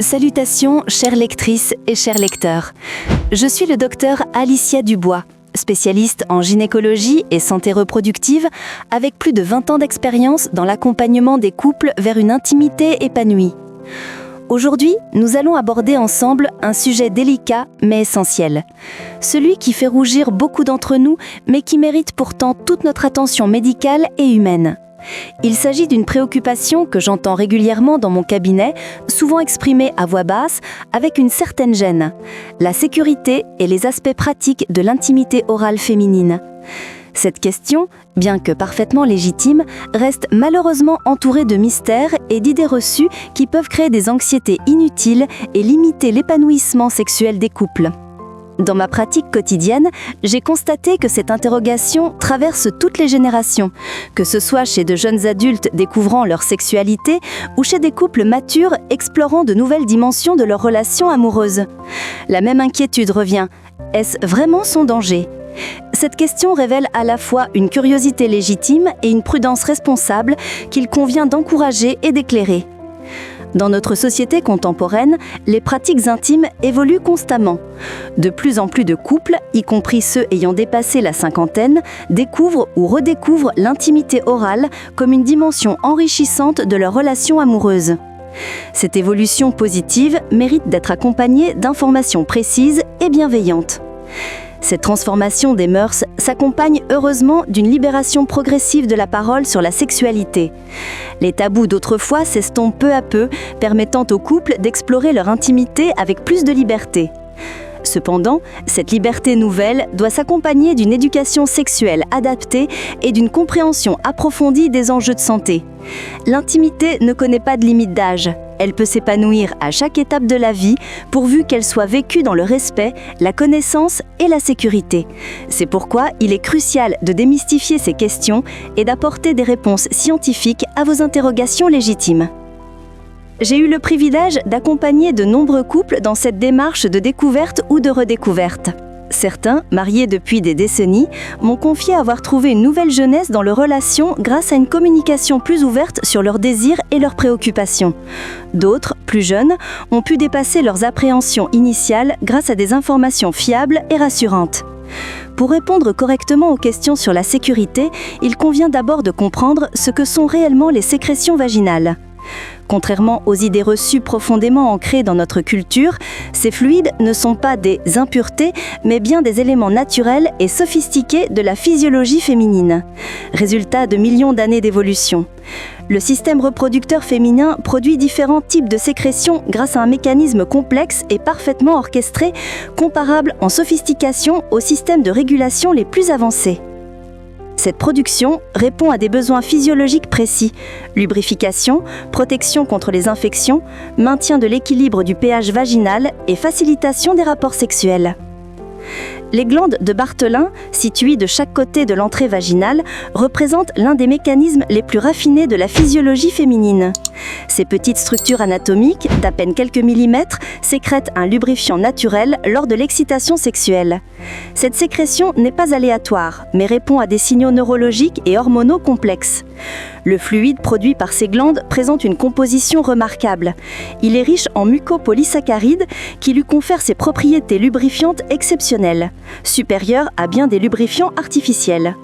Salutations, chères lectrices et chers lecteurs. Je suis le docteur Alicia Dubois, spécialiste en gynécologie et santé reproductive, avec plus de 20 ans d'expérience dans l'accompagnement des couples vers une intimité épanouie. Aujourd'hui, nous allons aborder ensemble un sujet délicat mais essentiel. Celui qui fait rougir beaucoup d'entre nous, mais qui mérite pourtant toute notre attention médicale et humaine. Il s'agit d'une préoccupation que j'entends régulièrement dans mon cabinet, souvent exprimée à voix basse, avec une certaine gêne. La sécurité et les aspects pratiques de l'intimité orale féminine. Cette question, bien que parfaitement légitime, reste malheureusement entourée de mystères et d'idées reçues qui peuvent créer des anxiétés inutiles et limiter l'épanouissement sexuel des couples. Dans ma pratique quotidienne, j'ai constaté que cette interrogation traverse toutes les générations, que ce soit chez de jeunes adultes découvrant leur sexualité ou chez des couples matures explorant de nouvelles dimensions de leur relation amoureuse. La même inquiétude revient. Est-ce vraiment son danger ? Cette question révèle à la fois une curiosité légitime et une prudence responsable qu'il convient d'encourager et d'éclairer. Dans notre société contemporaine, les pratiques intimes évoluent constamment. De plus en plus de couples, y compris ceux ayant dépassé la cinquantaine, découvrent ou redécouvrent l'intimité orale comme une dimension enrichissante de leur relation amoureuse. Cette évolution positive mérite d'être accompagnée d'informations précises et bienveillantes. Cette transformation des mœurs s'accompagne heureusement d'une libération progressive de la parole sur la sexualité. Les tabous d'autrefois s'estompent peu à peu, permettant aux couples d'explorer leur intimité avec plus de liberté. Cependant, cette liberté nouvelle doit s'accompagner d'une éducation sexuelle adaptée et d'une compréhension approfondie des enjeux de santé. L'intimité ne connaît pas de limite d'âge. Elle peut s'épanouir à chaque étape de la vie, pourvu qu'elle soit vécue dans le respect, la connaissance et la sécurité. C'est pourquoi il est crucial de démystifier ces questions et d'apporter des réponses scientifiques à vos interrogations légitimes. J'ai eu le privilège d'accompagner de nombreux couples dans cette démarche de découverte ou de redécouverte. Certains, mariés depuis des décennies, m'ont confié avoir trouvé une nouvelle jeunesse dans leurs relations grâce à une communication plus ouverte sur leurs désirs et leurs préoccupations. D'autres, plus jeunes, ont pu dépasser leurs appréhensions initiales grâce à des informations fiables et rassurantes. Pour répondre correctement aux questions sur la sécurité, il convient d'abord de comprendre ce que sont réellement les sécrétions vaginales. Contrairement aux idées reçues profondément ancrées dans notre culture, ces fluides ne sont pas des impuretés, mais bien des éléments naturels et sophistiqués de la physiologie féminine. Résultat de millions d'années d'évolution. Le système reproducteur féminin produit différents types de sécrétions grâce à un mécanisme complexe et parfaitement orchestré, comparable en sophistication aux systèmes de régulation les plus avancés. Cette production répond à des besoins physiologiques précis: lubrification, protection contre les infections, maintien de l'équilibre du pH vaginal et facilitation des rapports sexuels. Les glandes de Bartholin, situées de chaque côté de l'entrée vaginale, représentent l'un des mécanismes les plus raffinés de la physiologie féminine. Ces petites structures anatomiques, d'à peine quelques millimètres, sécrètent un lubrifiant naturel lors de l'excitation sexuelle. Cette sécrétion n'est pas aléatoire, mais répond à des signaux neurologiques et hormonaux complexes. Le fluide produit par ces glandes présente une composition remarquable. Il est riche en mucopolysaccharides qui lui confèrent ses propriétés lubrifiantes exceptionnelles, supérieures à bien des lubrifiants artificiels.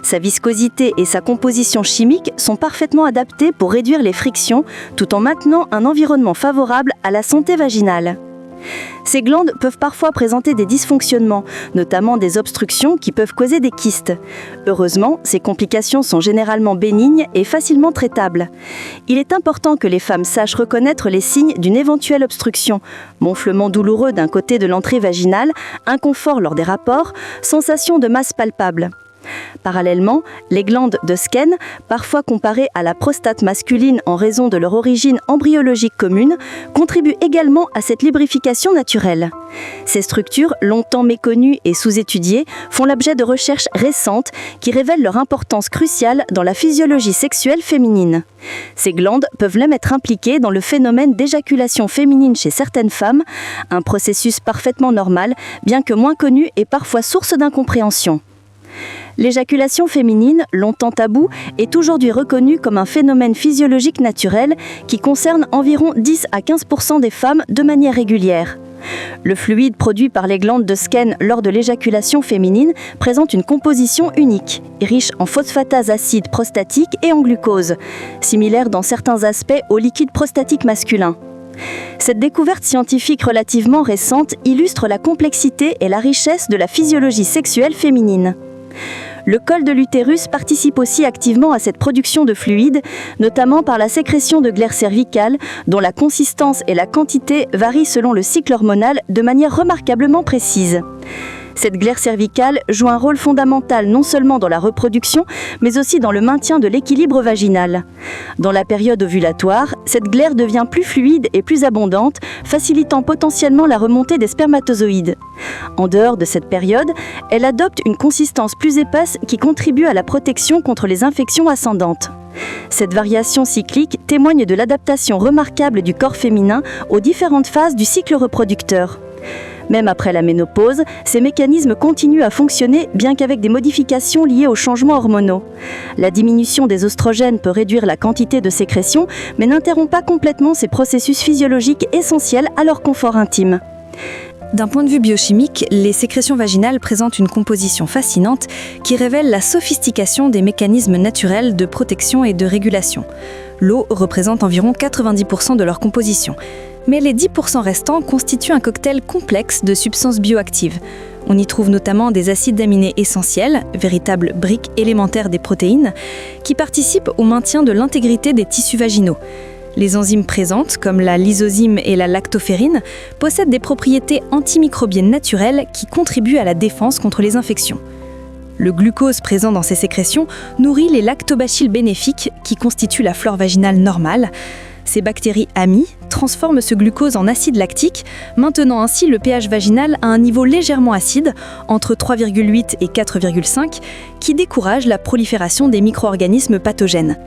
Sa viscosité et sa composition chimique sont parfaitement adaptées pour réduire les frictions tout en maintenant un environnement favorable à la santé vaginale. Ces glandes peuvent parfois présenter des dysfonctionnements, notamment des obstructions qui peuvent causer des kystes. Heureusement, ces complications sont généralement bénignes et facilement traitables. Il est important que les femmes sachent reconnaître les signes d'une éventuelle obstruction: gonflement douloureux d'un côté de l'entrée vaginale, inconfort lors des rapports, sensation de masse palpable. Parallèlement, les glandes de Skene, parfois comparées à la prostate masculine en raison de leur origine embryologique commune, contribuent également à cette lubrification naturelle. Ces structures, longtemps méconnues et sous-étudiées, font l'objet de recherches récentes qui révèlent leur importance cruciale dans la physiologie sexuelle féminine. Ces glandes peuvent même être impliquées dans le phénomène d'éjaculation féminine chez certaines femmes, un processus parfaitement normal, bien que moins connu et parfois source d'incompréhension. L'éjaculation féminine, longtemps taboue, est aujourd'hui reconnue comme un phénomène physiologique naturel qui concerne environ 10 à 15% des femmes de manière régulière. Le fluide produit par les glandes de Skene lors de l'éjaculation féminine présente une composition unique, riche en phosphatase acide prostatique et en glucose, similaire dans certains aspects au liquide prostatique masculin. Cette découverte scientifique relativement récente illustre la complexité et la richesse de la physiologie sexuelle féminine. Le col de l'utérus participe aussi activement à cette production de fluide, notamment par la sécrétion de glaire cervicale, dont la consistance et la quantité varient selon le cycle hormonal de manière remarquablement précise. Cette glaire cervicale joue un rôle fondamental non seulement dans la reproduction, mais aussi dans le maintien de l'équilibre vaginal. Dans la période ovulatoire, cette glaire devient plus fluide et plus abondante, facilitant potentiellement la remontée des spermatozoïdes. En dehors de cette période, elle adopte une consistance plus épaisse qui contribue à la protection contre les infections ascendantes. Cette variation cyclique témoigne de l'adaptation remarquable du corps féminin aux différentes phases du cycle reproducteur. Même après la ménopause, ces mécanismes continuent à fonctionner bien qu'avec des modifications liées aux changements hormonaux. La diminution des oestrogènes peut réduire la quantité de sécrétion, mais n'interrompt pas complètement ces processus physiologiques essentiels à leur confort intime. D'un point de vue biochimique, les sécrétions vaginales présentent une composition fascinante qui révèle la sophistication des mécanismes naturels de protection et de régulation. L'eau représente environ 90% de leur composition. Mais les 10% restants constituent un cocktail complexe de substances bioactives. On y trouve notamment des acides aminés essentiels, véritables briques élémentaires des protéines, qui participent au maintien de l'intégrité des tissus vaginaux. Les enzymes présentes, comme la lysozyme et la lactoferrine, possèdent des propriétés antimicrobiennes naturelles qui contribuent à la défense contre les infections. Le glucose présent dans ces sécrétions nourrit les lactobacilles bénéfiques qui constituent la flore vaginale normale. Ces bactéries amies transforment ce glucose en acide lactique, maintenant ainsi le pH vaginal à un niveau légèrement acide, entre 3,8 et 4,5, qui décourage la prolifération des micro-organismes pathogènes.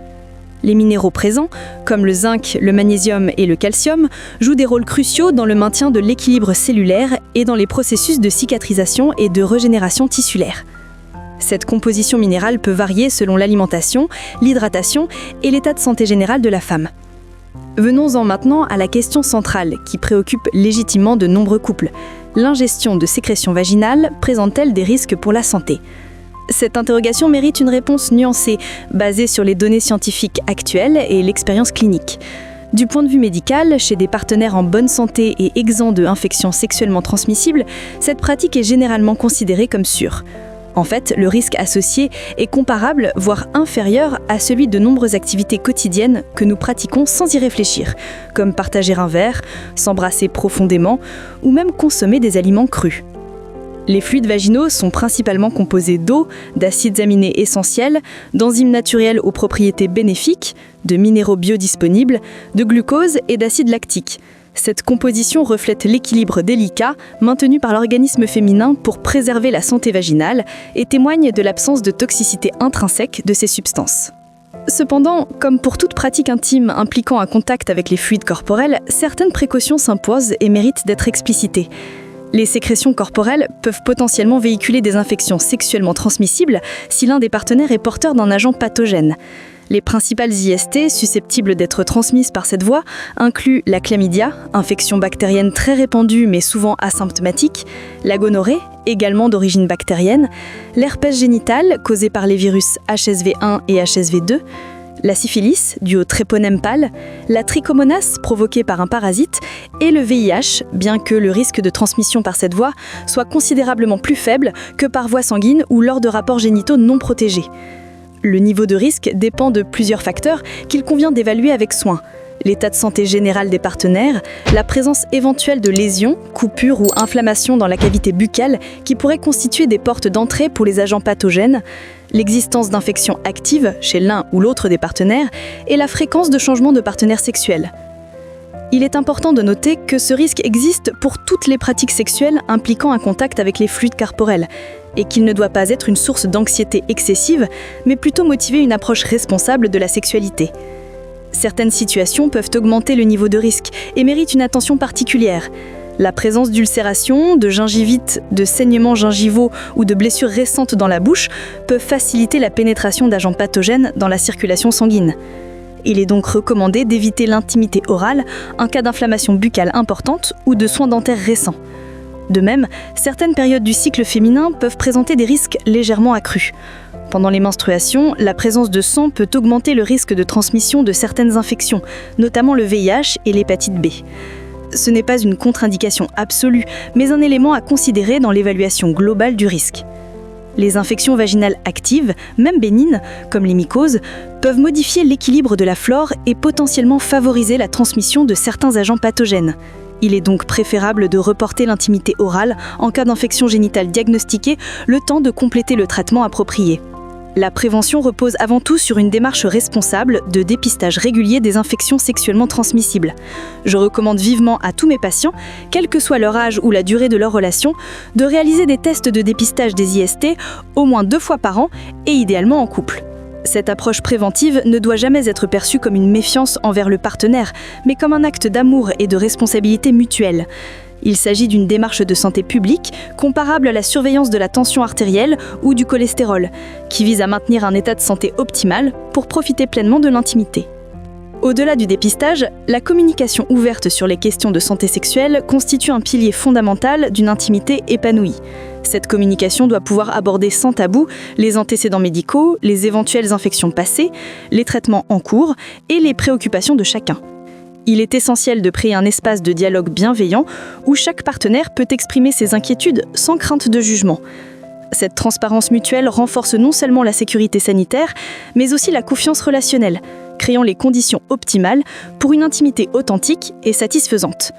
Les minéraux présents, comme le zinc, le magnésium et le calcium, jouent des rôles cruciaux dans le maintien de l'équilibre cellulaire et dans les processus de cicatrisation et de régénération tissulaire. Cette composition minérale peut varier selon l'alimentation, l'hydratation et l'état de santé général de la femme. Venons-en maintenant à la question centrale qui préoccupe légitimement de nombreux couples. L'ingestion de sécrétions vaginales présente-t-elle des risques pour la santé ? Cette interrogation mérite une réponse nuancée, basée sur les données scientifiques actuelles et l'expérience clinique. Du point de vue médical, chez des partenaires en bonne santé et exempts de infections sexuellement transmissibles, cette pratique est généralement considérée comme sûre. En fait, le risque associé est comparable, voire inférieur à celui de nombreuses activités quotidiennes que nous pratiquons sans y réfléchir, comme partager un verre, s'embrasser profondément ou même consommer des aliments crus. Les fluides vaginaux sont principalement composés d'eau, d'acides aminés essentiels, d'enzymes naturelles aux propriétés bénéfiques, de minéraux biodisponibles, de glucose et d'acide lactique. Cette composition reflète l'équilibre délicat maintenu par l'organisme féminin pour préserver la santé vaginale et témoigne de l'absence de toxicité intrinsèque de ces substances. Cependant, comme pour toute pratique intime impliquant un contact avec les fluides corporels, certaines précautions s'imposent et méritent d'être explicitées. Les sécrétions corporelles peuvent potentiellement véhiculer des infections sexuellement transmissibles si l'un des partenaires est porteur d'un agent pathogène. Les principales IST susceptibles d'être transmises par cette voie incluent la chlamydia, infection bactérienne très répandue mais souvent asymptomatique, la gonorrhée, également d'origine bactérienne, l'herpès génital causé par les virus HSV1 et HSV2, la syphilis, due au tréponème pâle, la trichomonas provoquée par un parasite et le VIH, bien que le risque de transmission par cette voie soit considérablement plus faible que par voie sanguine ou lors de rapports génitaux non protégés. Le niveau de risque dépend de plusieurs facteurs qu'il convient d'évaluer avec soin. L'état de santé général des partenaires, la présence éventuelle de lésions, coupures ou inflammations dans la cavité buccale qui pourraient constituer des portes d'entrée pour les agents pathogènes, l'existence d'infections actives chez l'un ou l'autre des partenaires et la fréquence de changement de partenaire sexuel. Il est important de noter que ce risque existe pour toutes les pratiques sexuelles impliquant un contact avec les fluides corporels et qu'il ne doit pas être une source d'anxiété excessive, mais plutôt motiver une approche responsable de la sexualité. Certaines situations peuvent augmenter le niveau de risque et méritent une attention particulière. La présence d'ulcérations, de gingivite, de saignements gingivaux ou de blessures récentes dans la bouche peuvent faciliter la pénétration d'agents pathogènes dans la circulation sanguine. Il est donc recommandé d'éviter l'intimité orale en cas d'inflammation buccale importante ou de soins dentaires récents. De même, certaines périodes du cycle féminin peuvent présenter des risques légèrement accrus. Pendant les menstruations, la présence de sang peut augmenter le risque de transmission de certaines infections, notamment le VIH et l'hépatite B. Ce n'est pas une contre-indication absolue, mais un élément à considérer dans l'évaluation globale du risque. Les infections vaginales actives, même bénignes, comme les mycoses, peuvent modifier l'équilibre de la flore et potentiellement favoriser la transmission de certains agents pathogènes. Il est donc préférable de reporter l'intimité orale en cas d'infection génitale diagnostiquée, le temps de compléter le traitement approprié. La prévention repose avant tout sur une démarche responsable de dépistage régulier des infections sexuellement transmissibles. Je recommande vivement à tous mes patients, quel que soit leur âge ou la durée de leur relation, de réaliser des tests de dépistage des IST au moins 2 fois par an et idéalement en couple. Cette approche préventive ne doit jamais être perçue comme une méfiance envers le partenaire, mais comme un acte d'amour et de responsabilité mutuelle. Il s'agit d'une démarche de santé publique comparable à la surveillance de la tension artérielle ou du cholestérol, qui vise à maintenir un état de santé optimal pour profiter pleinement de l'intimité. Au-delà du dépistage, la communication ouverte sur les questions de santé sexuelle constitue un pilier fondamental d'une intimité épanouie. Cette communication doit pouvoir aborder sans tabou les antécédents médicaux, les éventuelles infections passées, les traitements en cours et les préoccupations de chacun. Il est essentiel de créer un espace de dialogue bienveillant où chaque partenaire peut exprimer ses inquiétudes sans crainte de jugement. Cette transparence mutuelle renforce non seulement la sécurité sanitaire, mais aussi la confiance relationnelle, créant les conditions optimales pour une intimité authentique et satisfaisante.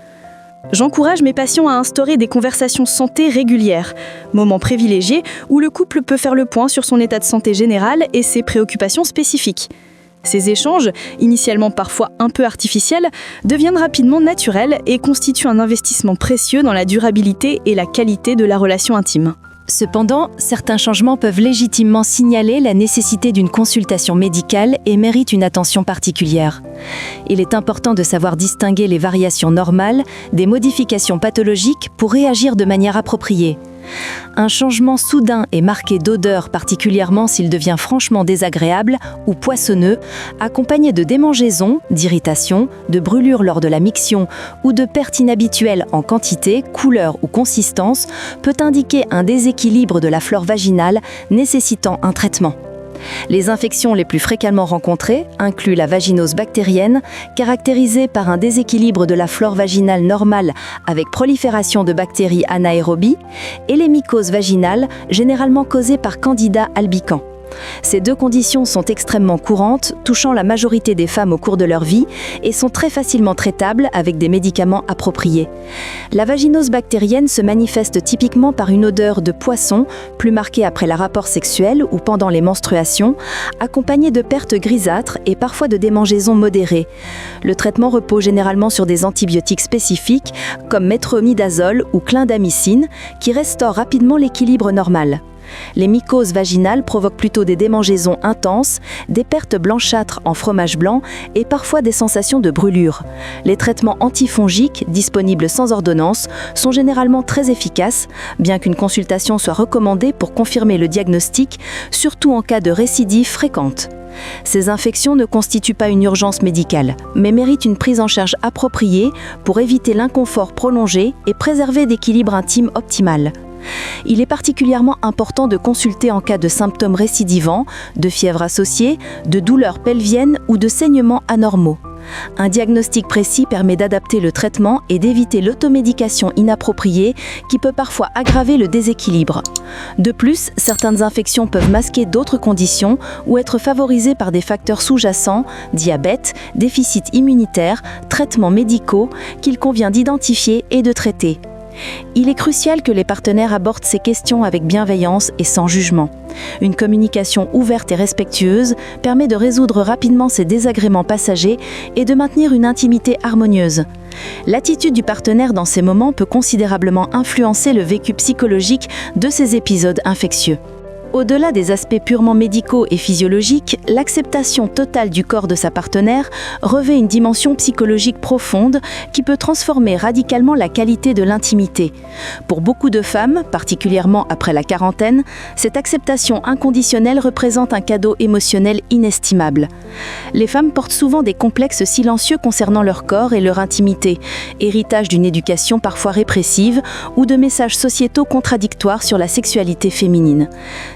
J'encourage mes patients à instaurer des conversations santé régulières, moments privilégiés où le couple peut faire le point sur son état de santé général et ses préoccupations spécifiques. Ces échanges, initialement parfois un peu artificiels, deviennent rapidement naturels et constituent un investissement précieux dans la durabilité et la qualité de la relation intime. Cependant, certains changements peuvent légitimement signaler la nécessité d'une consultation médicale et méritent une attention particulière. Il est important de savoir distinguer les variations normales des modifications pathologiques pour réagir de manière appropriée. Un changement soudain et marqué d'odeur, particulièrement s'il devient franchement désagréable ou poissonneux, accompagné de démangeaisons, d'irritations, de brûlures lors de la miction ou de pertes inhabituelles en quantité, couleur ou consistance, peut indiquer un déséquilibre de la flore vaginale nécessitant un traitement. Les infections les plus fréquemment rencontrées incluent la vaginose bactérienne, caractérisée par un déséquilibre de la flore vaginale normale avec prolifération de bactéries anaérobies, et les mycoses vaginales, généralement causées par Candida albicans. Ces 2 conditions sont extrêmement courantes, touchant la majorité des femmes au cours de leur vie et sont très facilement traitables avec des médicaments appropriés. La vaginose bactérienne se manifeste typiquement par une odeur de poisson, plus marquée après le rapport sexuel ou pendant les menstruations, accompagnée de pertes grisâtres et parfois de démangeaisons modérées. Le traitement repose généralement sur des antibiotiques spécifiques comme métronidazole ou clindamycine qui restaurent rapidement l'équilibre normal. Les mycoses vaginales provoquent plutôt des démangeaisons intenses, des pertes blanchâtres en fromage blanc et parfois des sensations de brûlure. Les traitements antifongiques, disponibles sans ordonnance, sont généralement très efficaces, bien qu'une consultation soit recommandée pour confirmer le diagnostic, surtout en cas de récidive fréquente. Ces infections ne constituent pas une urgence médicale, mais méritent une prise en charge appropriée pour éviter l'inconfort prolongé et préserver l'équilibre intime optimal. Il est particulièrement important de consulter en cas de symptômes récidivants, de fièvre associée, de douleurs pelviennes ou de saignements anormaux. Un diagnostic précis permet d'adapter le traitement et d'éviter l'automédication inappropriée qui peut parfois aggraver le déséquilibre. De plus, certaines infections peuvent masquer d'autres conditions ou être favorisées par des facteurs sous-jacents, diabète, déficit immunitaire, traitements médicaux qu'il convient d'identifier et de traiter. Il est crucial que les partenaires abordent ces questions avec bienveillance et sans jugement. Une communication ouverte et respectueuse permet de résoudre rapidement ces désagréments passagers et de maintenir une intimité harmonieuse. L'attitude du partenaire dans ces moments peut considérablement influencer le vécu psychologique de ces épisodes infectieux. Au-delà des aspects purement médicaux et physiologiques, l'acceptation totale du corps de sa partenaire revêt une dimension psychologique profonde qui peut transformer radicalement la qualité de l'intimité. Pour beaucoup de femmes, particulièrement après la quarantaine, cette acceptation inconditionnelle représente un cadeau émotionnel inestimable. Les femmes portent souvent des complexes silencieux concernant leur corps et leur intimité, héritage d'une éducation parfois répressive ou de messages sociétaux contradictoires sur la sexualité féminine.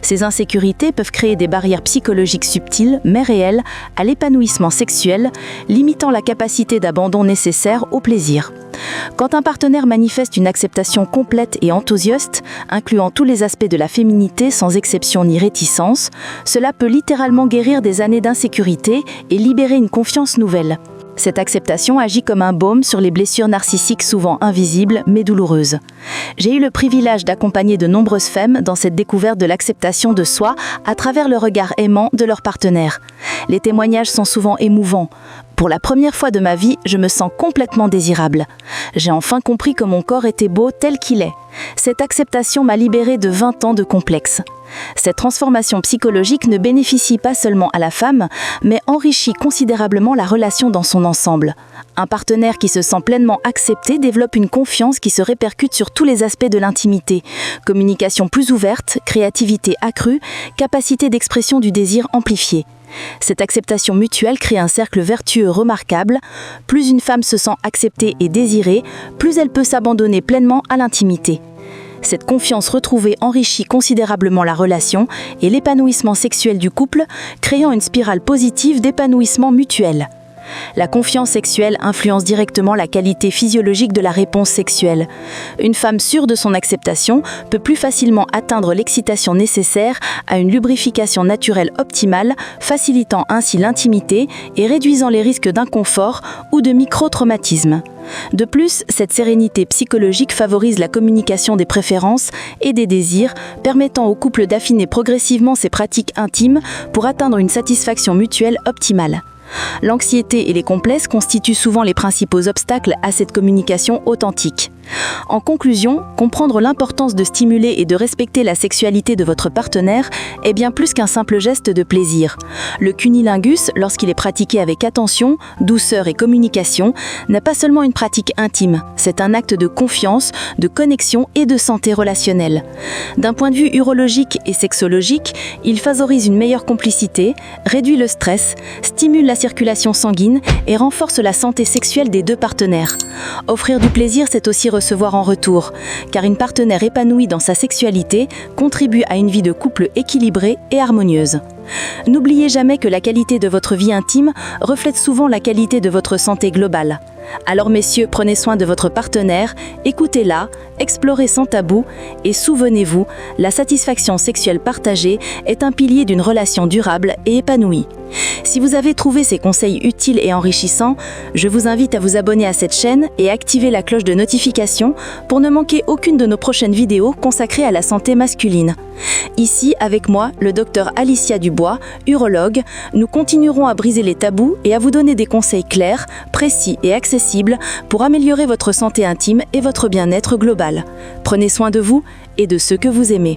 Ces insécurités peuvent créer des barrières psychologiques subtiles, mais réelles, à l'épanouissement sexuel, limitant la capacité d'abandon nécessaire au plaisir. Quand un partenaire manifeste une acceptation complète et enthousiaste, incluant tous les aspects de la féminité sans exception ni réticence, cela peut littéralement guérir des années d'insécurité et libérer une confiance nouvelle. Cette acceptation agit comme un baume sur les blessures narcissiques souvent invisibles mais douloureuses. J'ai eu le privilège d'accompagner de nombreuses femmes dans cette découverte de l'acceptation de soi à travers le regard aimant de leur partenaire. Les témoignages sont souvent émouvants. Pour la première fois de ma vie, je me sens complètement désirable. J'ai enfin compris que mon corps était beau tel qu'il est. Cette acceptation m'a libérée de 20 ans de complexes. Cette transformation psychologique ne bénéficie pas seulement à la femme, mais enrichit considérablement la relation dans son ensemble. Un partenaire qui se sent pleinement accepté développe une confiance qui se répercute sur tous les aspects de l'intimité. Communication plus ouverte, créativité accrue, capacité d'expression du désir amplifiée. Cette acceptation mutuelle crée un cercle vertueux remarquable. Plus une femme se sent acceptée et désirée, plus elle peut s'abandonner pleinement à l'intimité. Cette confiance retrouvée enrichit considérablement la relation et l'épanouissement sexuel du couple, créant une spirale positive d'épanouissement mutuel. La confiance sexuelle influence directement la qualité physiologique de la réponse sexuelle. Une femme sûre de son acceptation peut plus facilement atteindre l'excitation nécessaire à une lubrification naturelle optimale, facilitant ainsi l'intimité et réduisant les risques d'inconfort ou de micro-traumatisme. De plus, cette sérénité psychologique favorise la communication des préférences et des désirs, permettant au couple d'affiner progressivement ses pratiques intimes pour atteindre une satisfaction mutuelle optimale. L'anxiété et les complexes constituent souvent les principaux obstacles à cette communication authentique. En conclusion, comprendre l'importance de stimuler et de respecter la sexualité de votre partenaire est bien plus qu'un simple geste de plaisir. Le cunnilingus, lorsqu'il est pratiqué avec attention, douceur et communication, n'est pas seulement une pratique intime, c'est un acte de confiance, de connexion et de santé relationnelle. D'un point de vue urologique et sexologique, il favorise une meilleure complicité, réduit le stress, stimule la circulation sanguine et renforce la santé sexuelle des deux partenaires. Offrir du plaisir, c'est aussi recevoir en retour, car une partenaire épanouie dans sa sexualité contribue à une vie de couple équilibrée et harmonieuse. N'oubliez jamais que la qualité de votre vie intime reflète souvent la qualité de votre santé globale. Alors messieurs, prenez soin de votre partenaire, écoutez-la, explorez sans tabou et souvenez-vous, la satisfaction sexuelle partagée est un pilier d'une relation durable et épanouie. Si vous avez trouvé ces conseils utiles et enrichissants, je vous invite à vous abonner à cette chaîne et activer la cloche de notification pour ne manquer aucune de nos prochaines vidéos consacrées à la santé masculine. Ici, avec moi, le docteur Alicia Dubois, urologue, nous continuerons à briser les tabous et à vous donner des conseils clairs, précis et accessibles pour améliorer votre santé intime et votre bien-être global. Prenez soin de vous et de ceux que vous aimez.